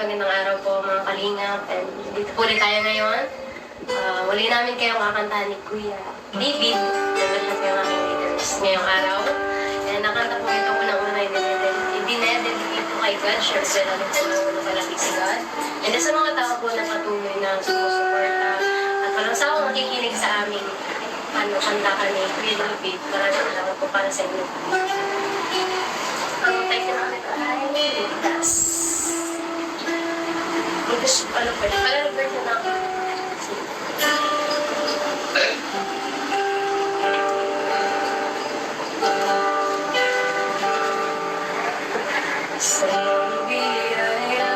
magandang araw po mga kalingap. And dito po ulit tayo ngayon. Muli namin kayong kakantahan ni Kuya David. Naman siya po yung aking leaders ngayong araw. And nakanta po ito unang-una i-dedicate po kay God. Siyempre namin po ng palapit si God. And sa mga tao po na patuloy na sumusuporta at walang sawang nakikinig sa aming kantahan ni Kuya David. Maraming salamat po para sa inyo. Ang title namin ay Ligtas. Ano pa yun? Parang version na ako. Sa iyong biyaya,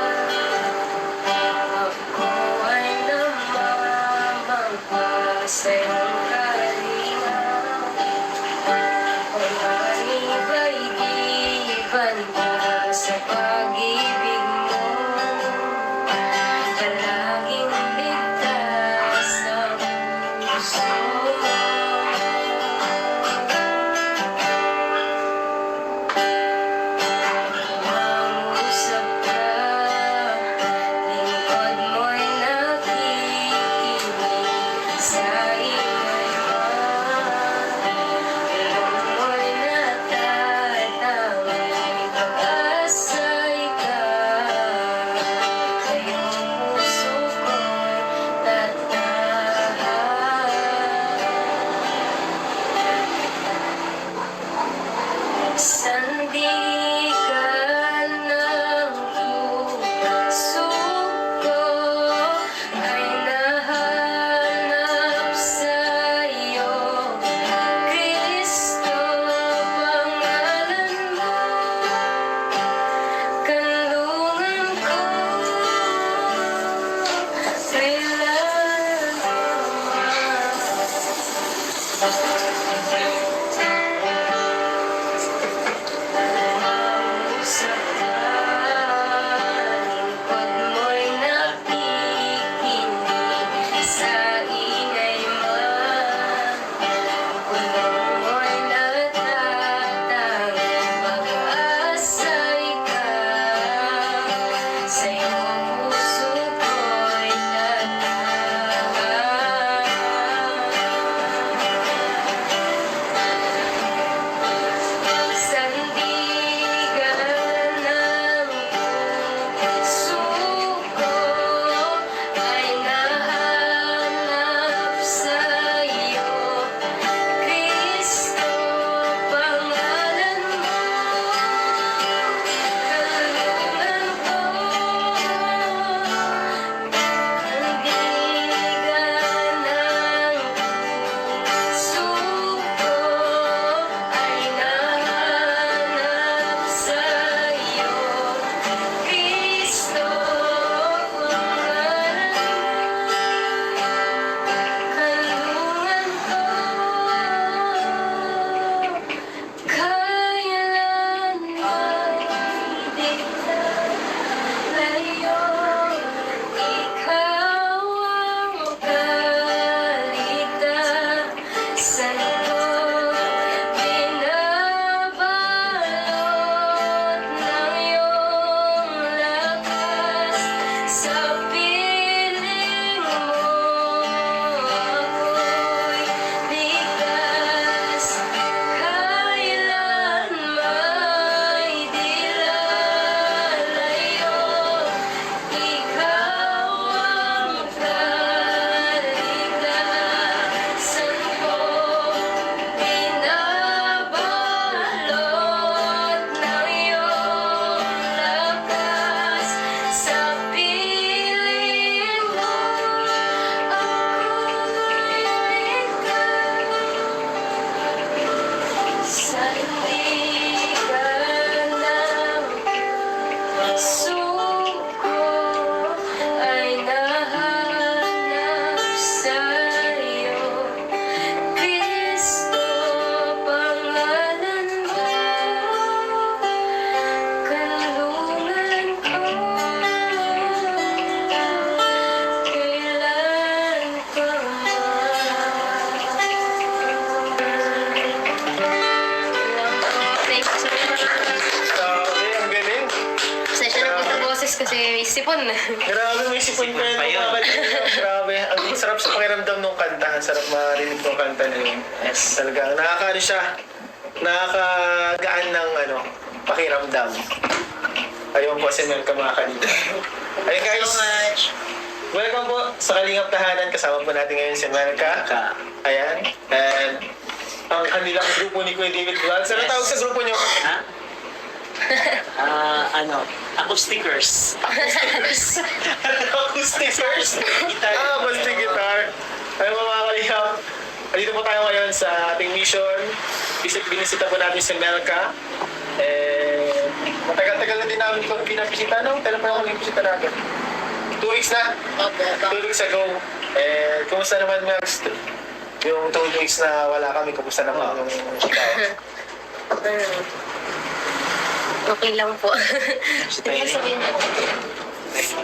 ako ay namamangha sa iyong kalinga. Umanibay iban ka sa pag-ibig mo. Palaging ligtas ang puso ko. Mangusap ka, lingkod mo'y nakikinig sa ingay man. Ilong mo'y natatangay, pag-asa'y ka. Sa iyong puso ko'y tatahan. Sandigan ng puso ko ay nahanap sa'yo, Kristo, pangalan mo, kanlungan ko, kailan Mangusap ka, lingkod mo'y nakikinig sa ingay man. Kulong mo'y natatangay, pag-asa'y ka. Sa iyong puso ko'y tatahan. kasi may sipon. Grabe, may sipon pa Sipon pa yun. yun. Mga kalingap. Grabe. Ang sarap sa pakiramdam ng kanta. Ang sarap marinig ng kanta na yun. Yes. Talaga, nakakaano siya. Nakakagaan ng pakiramdam. Ayun po si Melka mga kanina. Ayun guys. Welcome po sa Kalingap Tahanan. Kasama po natin ngayon si Melka. Ayan. And ang kanilang grupo ni Kuya David Vlogs. Ano Yes. tawag sa grupo nyo? Ha? Acousticers. Acoustic first? Guitar. Acoustic guitar. Ayun po mga kalingap. Dito po tayo ngayon sa ating mission. Binisita po natin si Melka. Matagal-tagal na din namin kung pinabisita. Kailan pa namin bisita natin? 2 weeks na? Opo. 2 weeks ago. Kumusta naman, Max? Yung 2 weeks na wala kami, kumusta naman yung ikaw? Okay lang po. Hindi ba sabihin mo?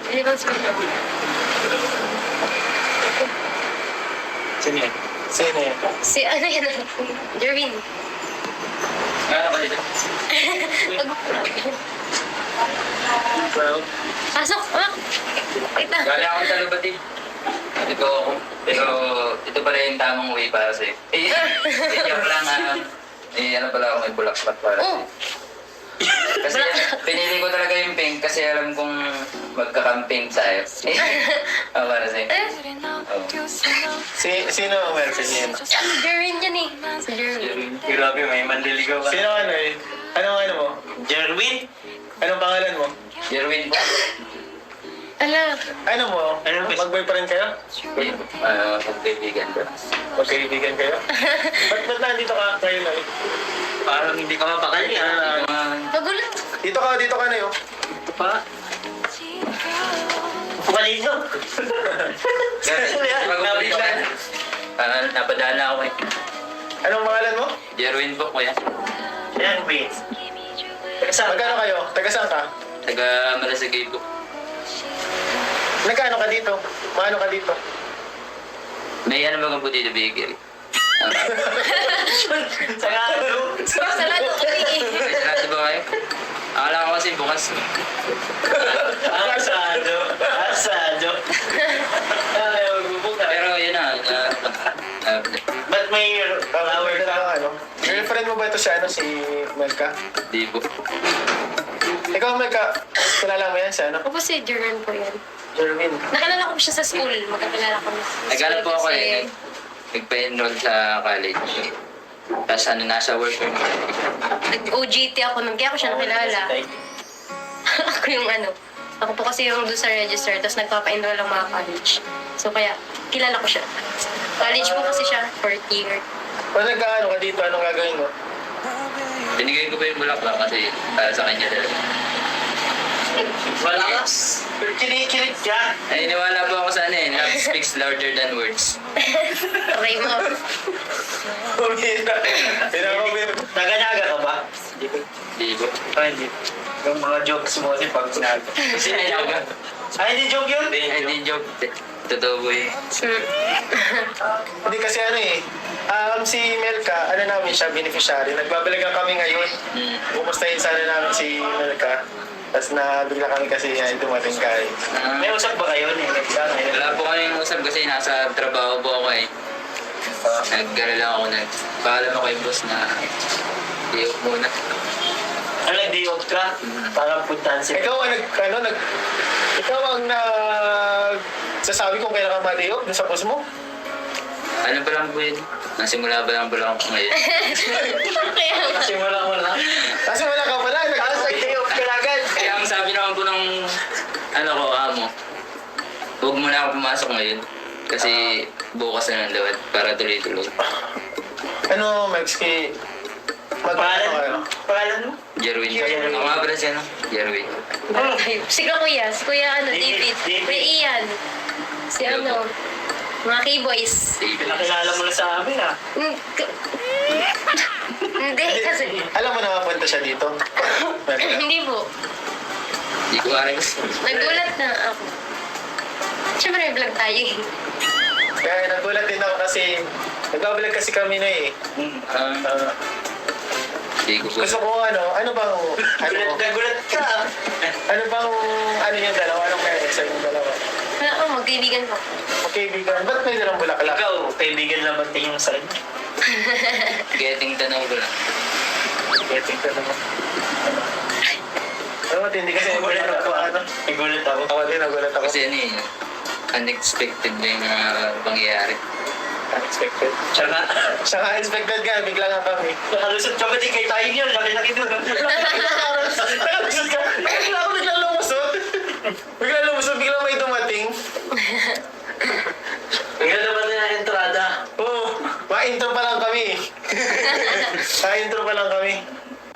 Hindi ba sabihin mo? Sino yan? Sino yan? Si ano yan? Jerwin. Ano ba dito? Well, Pasok! Ah! Kita. Galing akong talubati. Ito ako. Pero ito pala yung tamang way para sa'yo. Joke lang ano pala ako may bulakpat para Oh! sa'yo. Kasi pinili ko talaga yung pink kasi alam kong magkakamping sa'yo. Para sa'yo. Oh. sino ang Melka niya? Si Jerwin yan eh. Si Jerwin. Grabe, may manliligaw ka. Sino Anong mo? Jerwin? Anong pangalan mo? Jerwin po. Ala. Ano mo? Ano ba? Mag-boyfriend kayo? Pagkaibigan ko. Magkaibigan kayo? Ba't nandito ka ngayon na? Parang hindi ka mapakali ha. Magulat. Dito ka na yun. Ito pa. Pukali nyo. Pag-uwitan. Napadaan na ako eh. Anong pangalan mo? Jerwin po kuya. Yan, wait. Magkano kayo? Taga saan ka? Taga Malasagay po. Nagkano ka dito? Maano ka dito? May ano ba po dito bigil? Sagado. Salado kami eh. May sarado ba kayo? Akala ko kasi bukas. Asado. Asado. Ayaw, magbubuka. Pero yun na. Ba't may flower ka? Girlfriend mo ba ito si Melka? Di po. Ikaw, Melka, kilala mo yan si Ako po si Jerwin po yan. Jerwin. Nakilala ko siya sa school. Magkakilala kami sa school. Naghanap po ako kasi eh. Nagpa-enroll sa college. Tapos nasa work ko. Nag-OJT ako nun. Kaya ako siya nakilala. Ako yung Ako po kasi yung doon sa register. Tapos nagpapa-enroll ang mga college. So kaya, kilala ko siya. College po kasi siya, 4th year. Kung nagkaano ka dito, anong gagawin mo? Binigay ko pa yung bulaklak kasi para sa kanya talaga. Malakas. Kinikilig ka. Ay, niwala po ako sa love speaks louder than words. Try mo. Pumira. Pinakabir. Naganaga ka ba? Di po. Hindi. Yung mga jokes mo kasi pag sinabi. Kasi nalaga. Ay, hindi joke yun? Hindi joke. Totoo po eh. Hindi kasi si Melka, namin siya, beneficiary. Nagbabalikan kami ngayon. Kumustahin sana namin si Melka. Tapos nabigla kami kasi dumating kayo. May usap ba kayo? Wala po kaming usap kasi nasa trabaho po ako eh. Nag-alala ako paalam ako yung boss na i-off muna. Ano, day off ka? Parang puntahan si... Ikaw ang sasabi kung kailan ka ma-day-off dun sa boss mo? Ano pa lang po yun? Nasimula ba lang ako ngayon? Kaya nga. Kasi wala. Kasi wala ka pala, Day-off ka agad. Kaya ang sabi naman po ng amo, huwag mo na ako pumasok ngayon. Kasi bukas na lang daw para tuloy-tuloy. Max, Pangalan mo? Jerwin. Ako nga pala siya, no? Jerwin. Si kuya. Si kuya David. Kuya Ian. Si mga K-boys. Pinakilala mo na sa amin ah. Hindi, kasi... Alam mo na mapunta siya dito? Hindi po. Hindi ko aring Nagulat na ako. Siyempre may vlog tayo eh. Kaya nagulat din ako kasi nagbabalag kasi kami na eh. Hindi ko po. Gusto ko ano bang, Gulat na gulat ka. ano bang, ano yung dalawa? Anong meron sa yung dalawa? Oo, magkaibigan po. Magkaibigan, ba't may dalang bulaklak? Ikaw, kaibigan naman tingin mo sa kanya. Getting to know ko lang. Getting ka naman. Ano, hindi kasi Nagulat ako. Nagulat ako. Ako din, nagulat ako. Kasi ano eh, unexpected na yung pangyayari. Unexpected. Siya nga expected ka, bigla nga kami. Nakalusot ka ba din kay tayo yun? Laki-laki doon. Nakalusot ka. Bigla ako bigla lumusot. Bigla may dumating. Ang ganda ba na entrada? Oo, ma-intro pa lang kami. Ma-intro pa lang kami.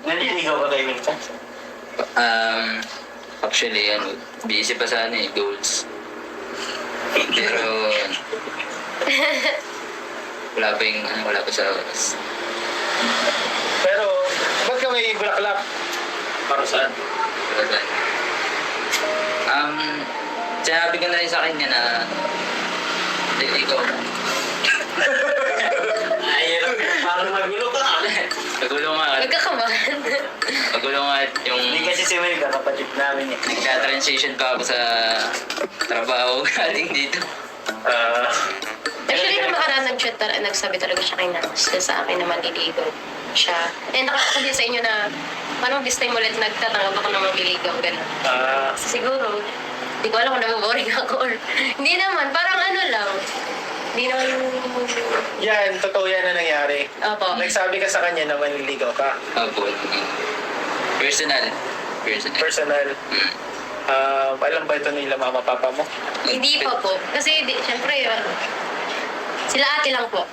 Naliligaw ka kay Minka? Actually, busy pa sana eh, goals. Pero, wala pa sa oras. Pero, ba't ka may bulaklak? Para saan? Wala saan. Sinabi ko na rin sa kanya na, ikaw, Ay, parang magulo ka. magulo nga, yung Hindi kasi si Minka, kapatid namin eh. nagka-transition pa ako sa trabaho galing dito. Actually, nung makaraan nagsabi talaga siya kay Nats sa akin na maliligaw siya. And nakakita din sa inyo na parang this time ulit nagtatanggap ako ng maliligaw, gano'n. Siguro, hindi ko alam kung nababoring ako or hindi naman, parang ano lang. Hindi naman Yan, totoo yan na nangyari. Opo. Nagsabi ka sa kanya na manliligaw ka. Opo. Personal. Personal. Alam ba ito nila mama papa mo? Hindi pa po. Kasi, syempre, sila ate lang po.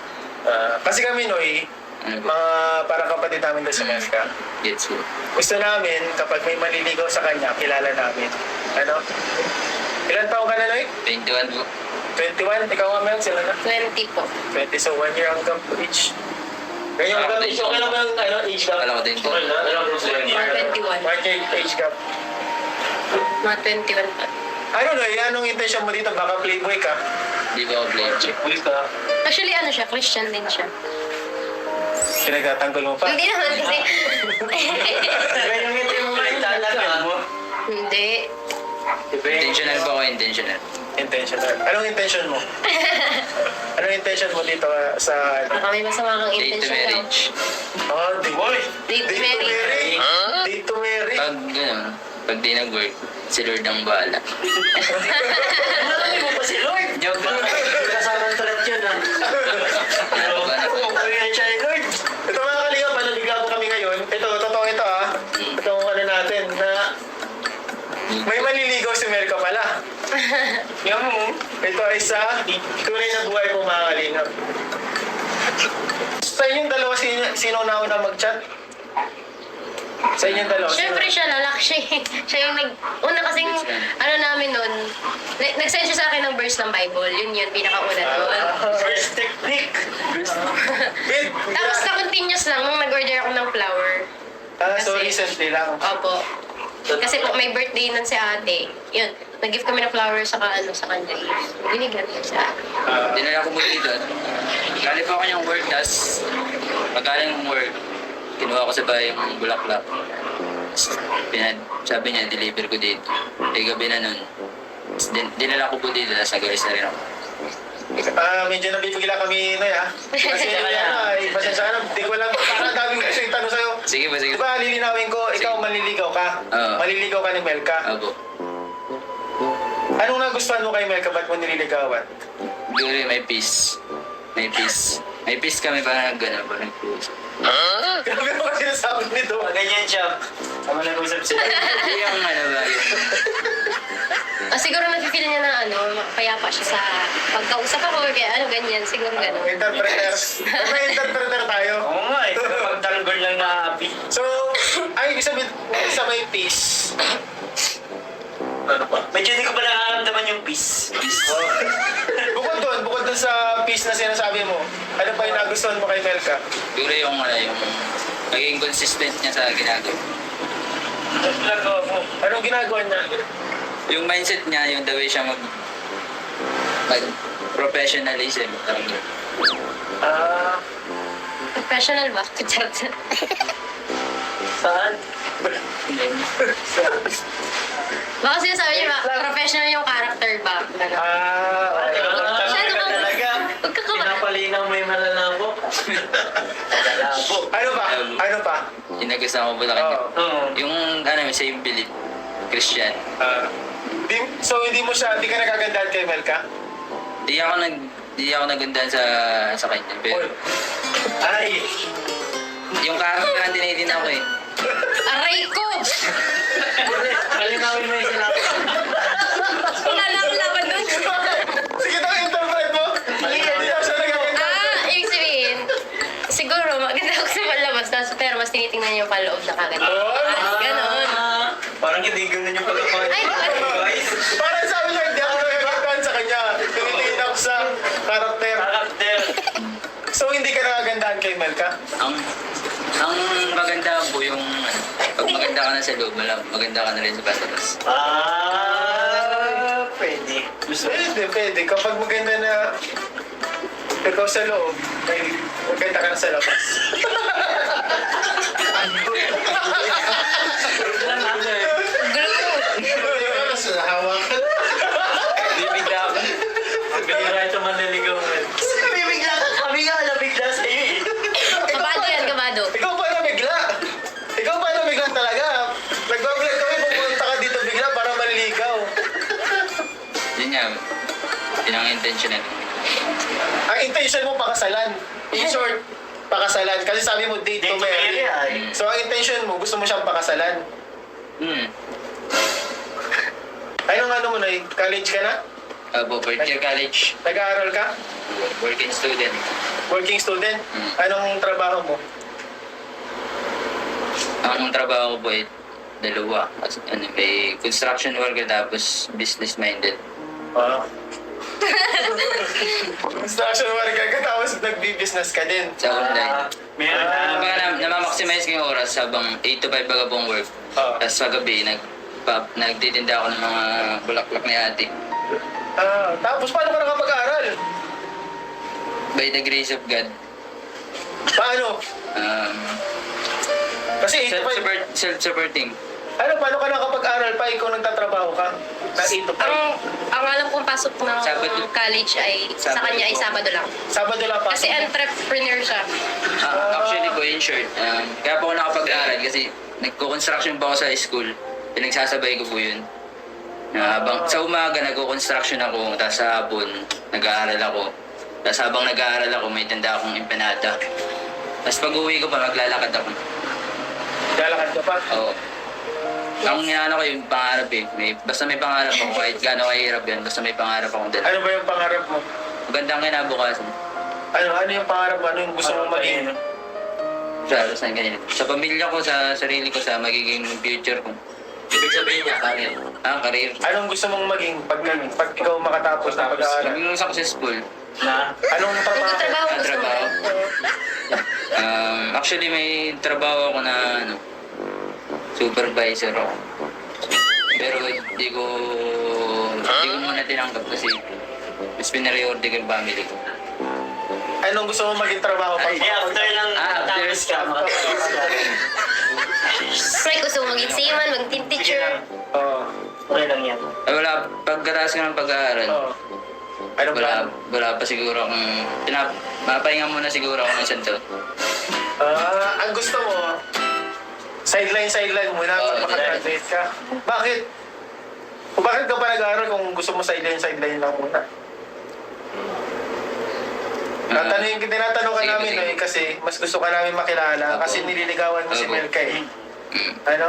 Kasi kami, Noy, Ano po? mga parang kapatid namin doon sa Meska. Gets mo. Gusto namin, kapag may manliligaw sa kanya, kilala namin. Ano? Ilan taong ka na, Noy? 21 po. 21? Ikaw nga, Mel, sila na? 20 po. 20, so 1 year hanggang age. Ganyan hanggang age, okay lang ba yung age gap? Alam ko din. Okay na, alam ko sa Mga 21. 1 year age gap. Mga 21 pa. Ano, Noy? Anong intention mo dito? Baka playboy ka? Di ba ako play? Checkboy ka. Actually, ano siya, Christian din siya. Pinagtatanggol mo pa? Hindi naman kasi... Diba yung ngiti mo nga italagan mo? Hindi. Diba yung Intentional po ako, intentional. Intentional. Anong intention mo? Anong intention mo dito sa... Baka may masama kang Date to intention daw. marriage. Oh, di boy! Date to marry. Date to marry. Pag di nag-work, si Lord ang bahala. Marami mo pa si Lord. Joke lang. Kasama ng threat yun ah. Okay yan siya ni Lord. Ito mga kalingap, nabigla po kami ngayon. Ito, totoo ito Itong ano natin, na may maliligaw si Melka pala. Yan mo. Ito ay sa tunay na buhay po mga kalingap. Sa inyong dalawa, sino na mag-chat? Sa inyong dalawa? Siyempre siya, lalaki siya. Siya yung una kasing, ano namin nun, nag-send siya sa akin ng verse ng Bible. Yun, pinakauna doon. First technique. Tapos na-continuous lang nung nag-order ako ng flower. So recently lang. Opo. Kasi po may birthday nun si ate. Yun, nag-gift kami ng flower sa kanya. Binigyan niya siya. Dinala ko po dito. Galing po ako niyang work, tapos pagkaling ng work, kinuha ko sa bahay yung bulaklak. Sabi niya, deliver ko dito. Gabi na nun. Dinala ko po dito, tapos nag-alis na rin ako. Medyo nabibigla kami na Kasi pasensya ka na. Di ko lang, parang daming gusto yung tanong sa'yo. Sige ba, sige. Di ba, lilinawin ko, ikaw manliligaw ka. Oo. Maliligaw ka ni Melka. Opo. Anong nagustuhan mo kay Melka? Ba't mo nililigawan? Siguro may peace. May peace. May peace kami parang gano'n. Parang peace. Grabe mo kasi nasabi nito. Ganyan siya. Sama na usap sila. Hindi yung ano ba yun. Siguro nafe-feel niya na payapa siya sa pagkausap ako or kaya ganyan. Siguro gano'n. Interpreter. May interpreter tayo. Oo nga eh. Pagtanggol lang na api. So, ay, ibig sabihin, sa may peace. Ano pa? Medyo hindi ko pa nakaramdaman yung peace. Bukod doon sa peace na sinasabi mo, ano pa yung nagustuhan mo kay Melka? Siguro yung maging consistent niya sa ginagawa. Nagawa mo. Anong ginagawa niya? Yung mindset niya, yung the way siya professionalism. Parang gano'n. Professional ba? Saan? Baka sinasabi niyo ba, professional yung character ba? Ganun. Okay. Masyado ka- Talaga. Huwag ka kaba. Pinapalinaw mo yung malalabo. Malalabo. Ano pa? Yung nagustuhan ko po sa kanya. Oo. Yung same belief. Christian. Hindi ka nagagandahan kay Melka? Di ako nagundahan sa kanya. Pero Ay! yung character na tinitin ako eh. Aray ko! Malinawin mo yung sinabi. Wala na akong laban doon. Sige, interpret mo. Hindi ako siya nagagandahan. Ibig sabihin, siguro maganda ako sa palabas, pero mas tinitingnan niyo yung paloob na kaganda. Ganon. Parang hindi ganun yung pagkakain. Ay, Guys, Parang sabi niya, hindi ako nagagandahan sa kanya. Tinitingin ako sa karakter. karakter. So, hindi ka nagagandahan kay Melka? Ang maganda po yung pag maganda ka na sa loob, maganda ka na rin sa patabas. Pwede. Gusto Pwede. Kapag maganda na ikaw sa loob, may maganda ka na sa labas. Mas nahawak. Bibigla ako. Ang bihira ito manliligaw mo. Bibigla ka. Kami nga nabigla sa'yo eh. kabado yan, kabado. Ikaw pa nabigla. Ikaw pa nabigla talaga. Nagbablog kami, pupunta ka dito bigla para manligaw. Yun nga, yun ang intention natin. Ang intention mo pakasalan. In short, pakasalan. Kasi sabi mo date to marry. ay. So ang intention mo, gusto mo siyang pakasalan. Anong ano mo na eh? College ka na? Fourth year college, Nag-aaral ka? working student. Working student? Anong trabaho mo? Ang trabaho ko po ay dalawa. May construction worker tapos business minded. Ah. Construction worker ka tapos nagbi-business ka din. Sa online. Meron na. Kumbaga namamaximize ko yung oras habang 8 to 5 baga pong work. Tapos sa gabi, nagtitinda ako ng mga bulaklak ni ate. Tapos paano ka nakapag-aaral? By the grace of God. Paano? Kasi 8 to 5. Self-supporting. Paano ka nakapag-aral pa? Ikaw nagtatrabaho ka? Na 8 to 5? Ang alam kong pasok ng Sabado. college ay sa Sabado kanya ay po. Sabado lang. Sabado lang pa. Kasi entrepreneur siya. Actually po, in short, kaya po ako nakapag-aaral kasi nagko-construction pa ako sa school. Pinagsasabay ko po yun. Habang sa umaga nagko-construction ako, tapos sa hapon nag-aaral ako. Tapos habang nag-aaral ako, may tanda akong empanada. Tapos pag uwi ko pa, maglalakad ako. Lalakad ka pa? Oo. Ang inaano ko yung pangarap eh. Basta may pangarap ako, kahit gaano kahirap yan, basta may pangarap akong dala. Ano ba yung pangarap mo? Magandang kinabukasan. Ano yung pangarap mo? Ano yung gusto mong maging? Sa ganyan. Sa pamilya ko, sa sarili ko, sa magiging future ko. Ibig sabihin niya, career. Career. Anong gusto mong maging pag ikaw makatapos na pag-aaral? Maging successful. Na. Anong Ano trabaho? trabaho Ang gusto mo? trabaho. Actually, may trabaho ako na supervisor ako. Pero hindi ko muna tinanggap kasi mas pinare-order ko yung family ko. Anong gusto mong maging trabaho pag Eh, after lang tapos ka, makatapos ka. Like, gusto mo maging seaman, maging teacher. Oo. Okay lang yan. Ay, wala, pagkatapos ko ng pag-aaral, Oo. Ano ba? wala pa siguro akong, mapahinga muna siguro ako ng isang taon. Ang gusto mo, sideline muna Oo, pag makagraduate ka. Bakit? Bakit ka pa nag-aaral kung gusto mo sideline lang muna? Tinatanong ka Sige, namin sige. eh, kasi mas gusto ka namin makilala kasi nililigawan mo si Opo. Melka eh. Mm. Ano?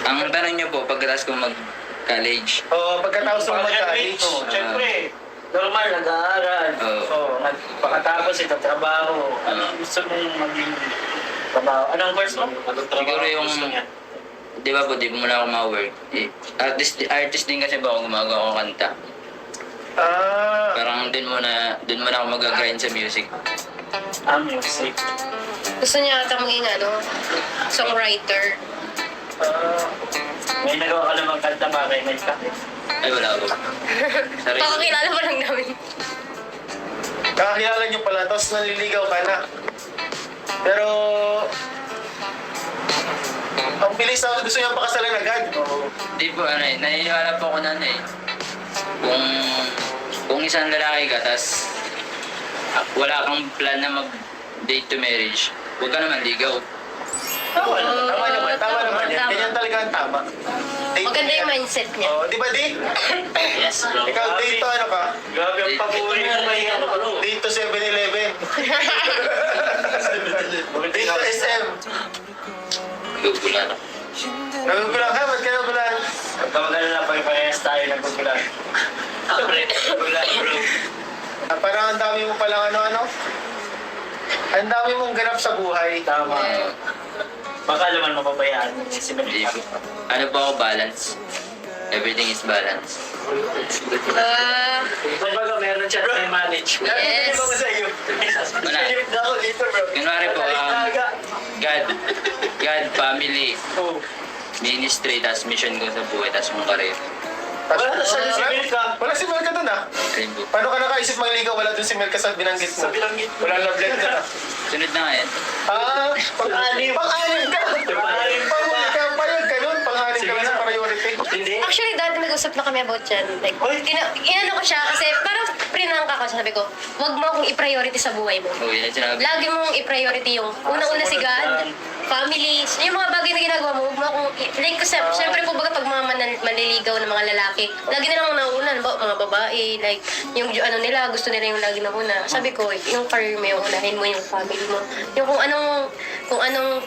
Ang tanong niyo po, pagkatapos ko mag-college, Oo, pagkatapos mo Pag-graduate mag-college. mo, syempre, normal, nag-aaral. Oo. Pagkatapos ito, trabaho. Ano gusto mong maging trabaho? Anong course mo? siguro yung, di ba po, di mo muna ako ma-work. Artist din kasi ba ako gumagawa ko kanta. Parang dun muna ako mag-grind sa music. Music. Gusto niya ata maging songwriter. May nagawa ka namang kanta ba kay Melka? Ay, wala po. Sarili. Pakakilala pa lang namin. Kakakilala niyo pala, tapos naliligaw ka na. Pero, Ang bilis na gusto niya pakasalan agad. Di po, naniniwala po ako na kung isang lalaki ka, tas wala kang plan na mag-date to marriage, huwag ka naman ligaw. Tama naman yan. Tama. Ganyan talaga ang tama. Date Maganda yan. yung mindset niya. Oh, di ba, Di? Yes, bro. Ikaw, date to ano ka? Grabe ang pag-uwi mo ba yung ano? Date to 7-Eleven. Date to SM. Gugulan ako. Nagugulang ka? Ba't ka nagugulang? Pagkamagal na pag-parehas tayo nagpupulan. Pre, wala bro. Parang ang dami mo palang ano-ano. Ang dami mong ganap sa buhay. Tama. Baka naman mapabayaan mo si Hindi Mel. po. Ano po ako, balance. Everything is balance. Kumbaga meron siya na manage. Yes. Ano ba sa iyo? Wala. Silip na ako dito bro. Kunwari po, God, family, Oh. ministry, tas mission ko sa buhay, tas mong karir. Wala na siya si Milka. Wala si Melka doon ah. Ayun po. Paano ka nakaisip mangligaw? Wala doon si Melka sa binanggit mo. Sa binanggit mo. Wala love letter ah. Sunod na nga yan. Ah, Pang-anim. Pang-anim ka! Pang-anim pa. Payag ka nun. Pang-anim ka lang sa priority. Hindi. Actually, dati nag-usap na kami about yan. Like, inano ko siya kasi parang prinangka ko. Sabi ko, wag mo akong i-priority sa buhay mo. Oh, yun ang sinabi. Lagi mong i-priority yung unang-una si God, families, yung mga bagay na ginagawa mo, huwag mo akong, like, kasi, syempre po baga pag mga manliligaw ng mga lalaki, lagi nilang nauna, mga babae, like, yung ano nila, gusto nila yung lagi nauna. Sabi ko, yung career mo, yung unahin mo yung family mo. Yung kung anong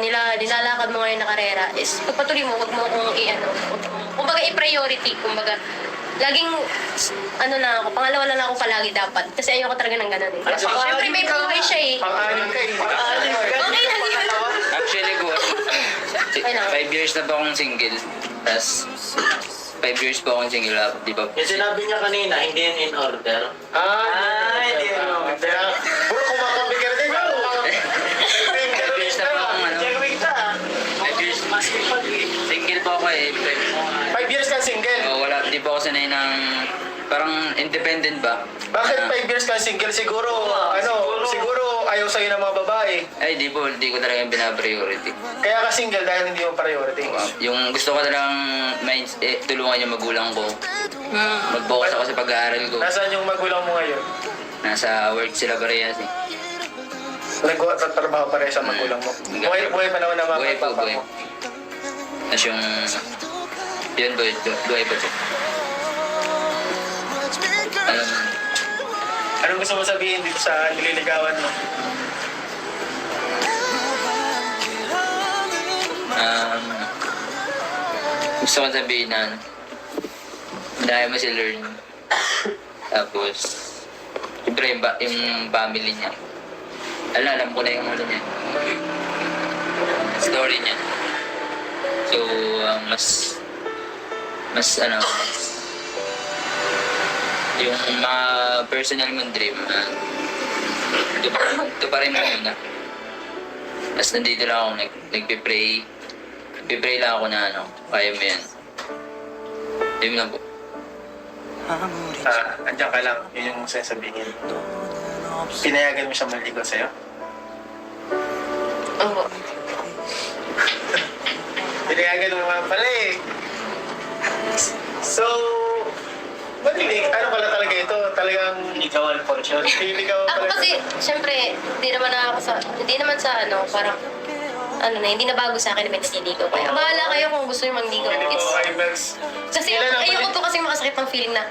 nilalakad mo ngayon na karera, is pagpatuloy mo, huwag mo akong kumbaga i-priority, kumbaga, laging, pangalawa na lang ako palagi dapat. Kasi ayoko talaga ng ganun eh. Kasi syempre may buhay siya eh. Pang-anim ka eh. Pang-anim ka. Okay lang yun. Actually po, 5 years na po akong single. Tas 5 years po akong single, di ba? Yung sinabi niya kanina, hindi yun in order. Hindi yun in order. Bro, kumakambi ka na din. 5 years na po akong Check ka. 5 years. Mas ipag Single po ako eh. 5 years kang single. Wala, di po ako sanay ng parang independent ba? Bakit 5 years kang single? Siguro ayaw sa'yo ng mga babae. Ay, di ko talaga yung binapriority. Kaya ka single dahil hindi mo priority. Yung gusto ko talagang tulungan yung magulang ko. Mag-focus ako sa pag-aaral ko. Nasaan yung magulang mo ngayon? Nasa work sila parehas eh. Nagtatrabaho pa rin sa magulang mo. Buhay pa naman ang mga papa mo. Tapos yung... Yun, buhay pa siya. Anong gusto mo sabihin dito sa nililigawan mo? Gusto ko sabihin na dahil mo si learn. Tapos, siyempre yung family niya. Alam ko na yung ano niya. Story niya. So, mas yung mga personal mong dream, ito pa rin mo muna. Tapos nandito lang ako, nagpipray. Nagpipray lang ako na kaya mo yan. Yun lang po. Andiyan ka lang. Yun yung sasabihin. Pinayagan mo siya maligaw sa'yo? Oo. Pinayagan mo naman pala eh. So, ano pala talaga ito? Talagang ligawan for sure. liligaw Ako pala. kasi, syempre, hindi naman parang, hindi na bago sa akin na may nililigaw. Kaya bahala kayo kung gusto nyo mangligaw. Pwede mo Ivers. Kasi Ilan ang ayoko po kasi makasakit ng feeling na,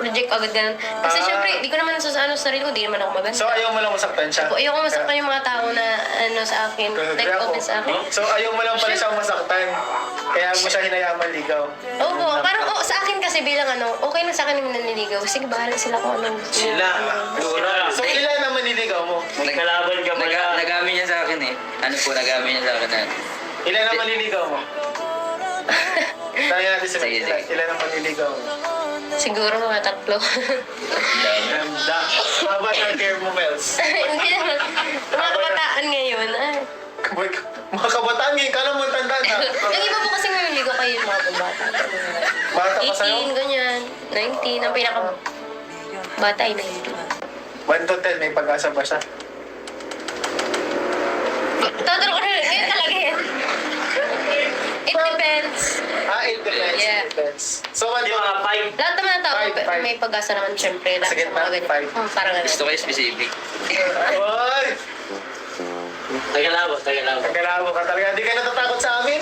reject agad ganun. Kasi syempre, di ko naman sa sarili ko, di naman ako maganda. So, ayaw mo lang masaktan siya? Ayoko masaktan yung mga tao na sa akin, like open sa akin. So, ayaw mo lang pala siyang masaktan. Kaya mo siya hinayaan maligaw. Opo, parang sa akin kasi bilang okay na sa akin yung nanliligaw. Sige, bahala sila kung anong gusto Sila. So, ilan ang manliligaw mo? Nagkalaban ka pala. Nagamin niya sa akin eh. Nagamin niya sa akin na. Ilan ang manliligaw mo? Tayo natin sa Sige, sige. ilan ang manliligaw mo? Siguro mga 3. Ganda. Haba ng care mo, Mels. Hindi naman. Mga kabataan ngayon. Mga kabataan ngayon, kala mo tanda na. Yung iba po kasi manliligaw kayo yung mga bata. Bata pa sa'yo? 18, ganyan. 19. Ang pinaka bata ay 19. 1 to 10, may pag-asa ba siya? Tatalo ko na rin. Ngayon talaga yan. defense. In defense. Yeah. Defense. So, ano Hindi mga 5. Lahat naman ng tao, Five. may pag-asa naman siyempre. Lahat Sige, sa mga ganyan. five. Parang ganun. Gusto ko yung specific. Oy! Tagalabo. Nagkalabo ka talaga. Hindi ka natatakot sa amin?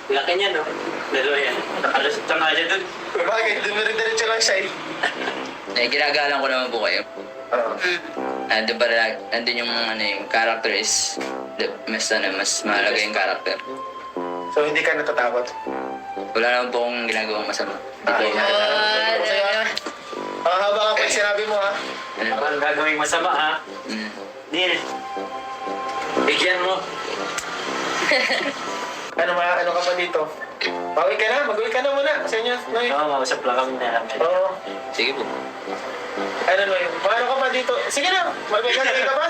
Laki niya, no? Dalawa yan. Nakalusot ka nga siya dun. Bakit? Dumirin-diretso lang siya eh. Ginagalang ko naman po kayo. Oo. Nandun para, nandun yung, yung character is, mas mahalaga yung character. So, hindi ka natatakot? Wala naman po akong ginagawang masama. Ay, ang haba ka pa yung sinabi mo ha. Parang gagawing masama, ha? Mm. Deal. Bigyan mo. Ano ka pa dito? Bawi ka na, mag-uwi ka na muna sa inyo, Noy. Oo, mausap lang kami na namin. Oo. Sige po. Ano, Noy? Paano ka pa dito? Sige na, mag-uwi ka pa?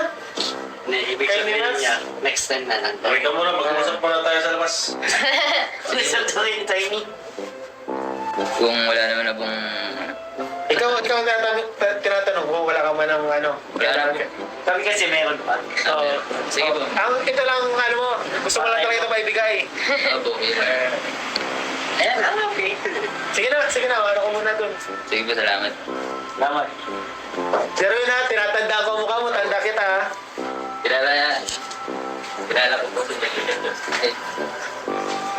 Ibig Kayo sabihin ni niya, next time na lang. Uwi ka muna, mag-uusap muna tayo sa labas. Listen to him, Tiny. Kung wala naman na pong, Ikaw ang tinatanong kung wala ka man ng ano. Wala na po. Kami kasi meron pa. Oo. Sige po. Ito lang, ano mo, gusto mo lang talaga ito maibigay. Opo, yeah. Ayan, okay. Sige na, ano ko muna dun. Sige po, salamat. Salamat. Pero yun ha, tinatanda ko ang mukha mo, tanda kita ha. Kilala ko po. Ay.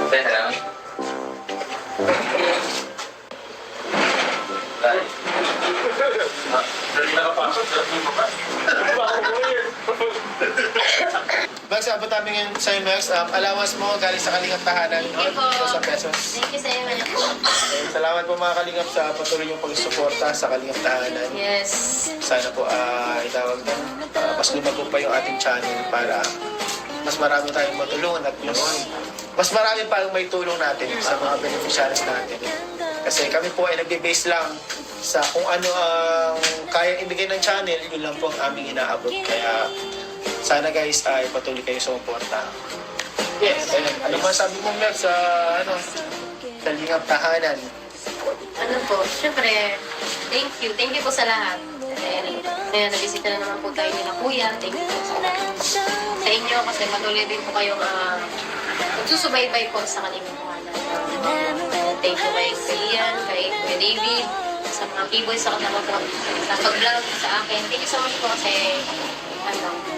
Okay, salamat. Bye. Dali nakapasok, sarap yung baba. Max, abot namin ngayon sa'yo, Max. Allowance mo galing sa Kalingap Tahanan. Thank you po. 1,000 pesos. Thank you sa inyo. Salamat po mga Kalingap sa patuloy yung pagsuporta sa Kalingap Tahanan. Yes. Sana po itawag na mas lumago pa yung ating channel para mas marami tayong matulungan at mas marami pa ang may tulong natin sa mga beneficiaries natin. Kasi kami po ay nagbe-base lang sa kung ano ang kaya ibigay ng channel, yun lang po ang aming inaabot. Kaya sana guys ay patuloy kayo sumuporta. Yes. Ano man sabi mo, Mel, sa Kalingap Tahanan? Ano po, syempre, thank you. Thank you po sa lahat. Ngayon, nabisita na naman po tayo nila Kuya. Thank you po sa lahat. Sa inyo, kasi patuloy din po kayong magsusubaybay po sa kanila po. Thank you kay Ian, kay Kuya David, sa mga keyboys, sa kasama po, sa pag-vlog sa akin. Thank you so much po kasi,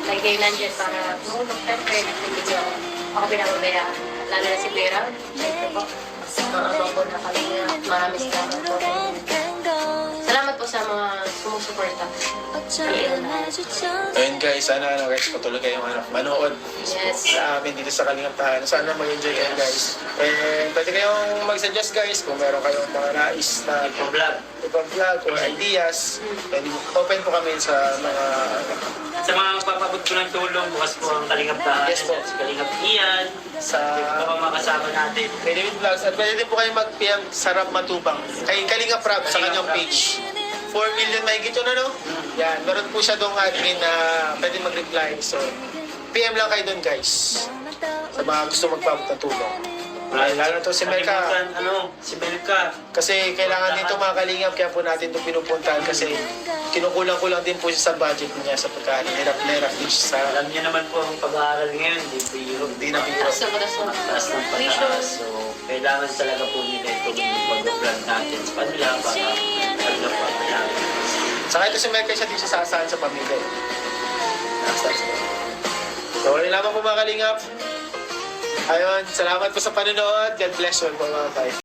like kayo nandyan para tumulong. Siyempre, hindi ko ako pinakabaya. Lalo na si Kuya. Siyempre po. Mga po na kami na marami salamat po. Salamat po sa mga sumusuporta. Ayun guys, sana guys, patuloy kayong manood Yes. sa amin dito sa Kalingap Tahanan. Sana mag-enjoy kayo guys. Pwede kayong mag-suggest guys kung meron kayong mga nais na Vlog. ibang vlog or ideas. Pwede, open po kami sa mga Sa mga magpapabot ko ng tulong, bukas po ang Kalingap Tahanan. Yes po. Si Kalingap Ian. sa Ito pa mga kasama natin. David Vlogs. At pwede din po kayo mag-PM sa Rap Matubang. Kay Kalingap Rap sa kanyang page. 4 million mahigit yun, ano? Yan, meron po siya doong admin na pwede mag-reply. So, PM lang kayo doon, guys. Sa mga gusto magpabot ng tulong. Ay, lalo na to si Melka. Kalimutan, si Melka. Kasi kailangan dito mga kalingap, kaya po natin ito pinupuntahan kasi kinukulang-kulang din po siya sa budget niya sa pagkain. Hirap din siya sa Alam niyo naman po ang pag-aaral ngayon, di na biro. Di na biro. Taas na taas na. Taas ng pataas. So, kailangan talaga po nila itong pag-vlog natin sa kanila para talaga po ang kailangan. Saka ito si Melka, siya din siya sasahan sa pamilya. So, wala lamang po mga kalingap. Ayun, salamat po sa panonood. God bless you all po mga tayo.